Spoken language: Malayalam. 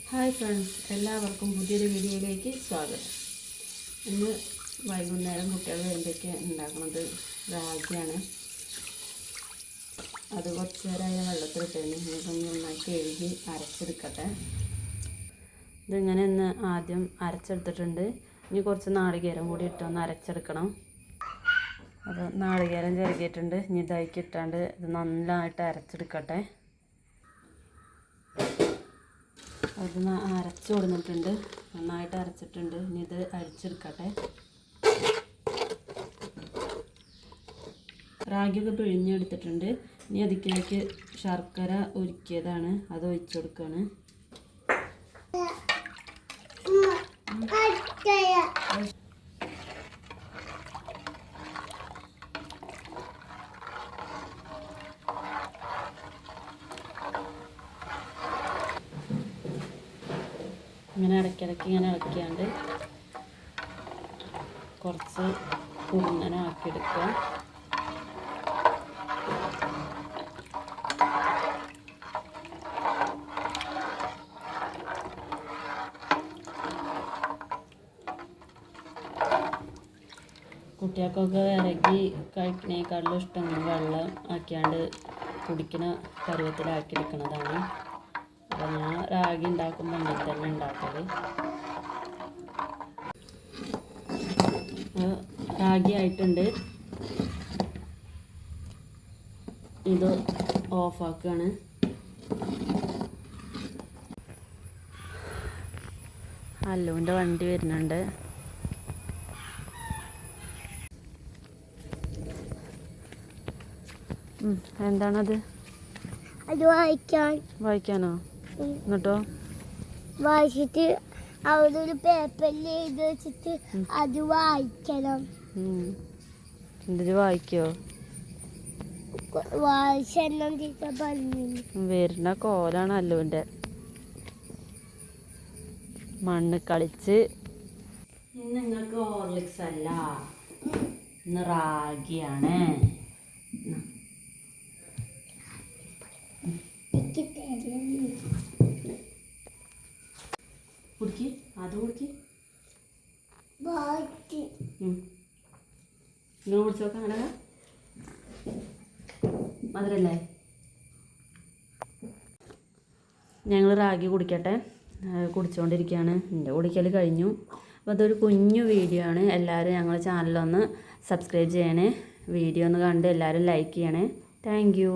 ഹായ് ഫ്രണ്ട്സ്, എല്ലാവർക്കും പുതിയൊരു വീഡിയോയിലേക്ക് സ്വാഗതം. ഇന്ന് വൈകുന്നേരം കുട്ടികൾ എന്തൊക്കെ ഉണ്ടാക്കുന്നത് റാഗിയാണ്. അത് കുറച്ച് നേരമായ വെള്ളത്തിലിട്ടതിന് ഇതൊന്ന് നന്നായി കഴുകി അരച്ചെടുക്കട്ടെ. ഇതിങ്ങനെ ഒന്ന് ആദ്യം അരച്ചെടുത്തിട്ടുണ്ട്. ഇനി കുറച്ച് നാളികേരം കൂടി ഇട്ടൊന്ന് അരച്ചെടുക്കണം. അത് നാളികേരം ചെറുകിയിട്ടുണ്ട്. ഇനി ഇതാക്കി ഇട്ടാണ്ട് ഇത് നന്നായിട്ട് അരച്ചെടുക്കട്ടെ. അത് അരച്ചു കൊടുത്തിട്ടുണ്ട്, നന്നായിട്ട് അരച്ചിട്ടുണ്ട്. ഇനി ഇത് അരിച്ചെടുക്കട്ടെ. റാഗിയൊക്കെ പിഴിഞ്ഞെടുത്തിട്ടുണ്ട്. ഇനി അതിലേക്ക് ശർക്കര ഉരുക്കിയതാണ്, അത് ഒഴിച്ചു കൊടുക്കുകയാണ്. ഇങ്ങനെ ഇടയ്ക്കിടയ്ക്ക് ഇങ്ങനെ ഇളക്കിയാണ്ട് കുറച്ച് കുറുന്നനാക്കിയെടുക്കുക. കുട്ടികൾക്കൊക്കെ ഇറങ്ങി കഴിക്കുന്നതിനേക്കാളും ഇഷ്ടം വെള്ളം ആക്കിയാണ്ട് കുടിക്കുന്ന പരുവത്തിലാക്കിയെടുക്കുന്നതാണ്. അപ്പോൾ ഞാൻ റാഗി ഉണ്ടാക്കുമ്പോൾ അങ്ങനെ തന്നെ ഉണ്ടാക്കല്. റാഗി ആയിട്ടുണ്ട്. ഇത് ഓഫാക്കുകയാണ്. അല്ലുവിൻ്റെ വണ്ടി വരുന്നുണ്ട്. എന്താണത്? അത് വായിക്കാനോ? എന്നിട്ടോ വായിച്ചിട്ട് അവിടെ ഒരു പേപ്പറിൽ എഴുതി വെച്ചിട്ട് അത് വായിക്കണം. എന്തിന് വായിക്കോ? വായിച്ചെണ്ണം ടീച്ചർ പറഞ്ഞു. വരുന്ന കോലാണ് അല്ലുവിൻ്റെ. മണ്ണ് കളിച്ച്. ഇന്ന് നിങ്ങൾക്ക് ഹോർലിക്സ് അല്ല, ഇന്ന് റാഗിയാണ്. കുടിക്ക്, അത് കുടിക്ക്. നിങ്ങൾ കുടിച്ചു നോക്കാം. അങ്ങനെ മധുരല്ലേ? ഞങ്ങൾ റാഗി കുടിക്കട്ടെ. കുടിച്ചുകൊണ്ടിരിക്കുകയാണ്. എൻ്റെ കുടിക്കൽ കഴിഞ്ഞു. അപ്പോൾ അതൊരു കുഞ്ഞു വീഡിയോ ആണ്. എല്ലാവരും ഞങ്ങളുടെ ചാനലൊന്ന് സബ്സ്ക്രൈബ് ചെയ്യണേ. വീഡിയോ ഒന്ന് കണ്ട് എല്ലാവരും ലൈക്ക് ചെയ്യണേ. Thank you.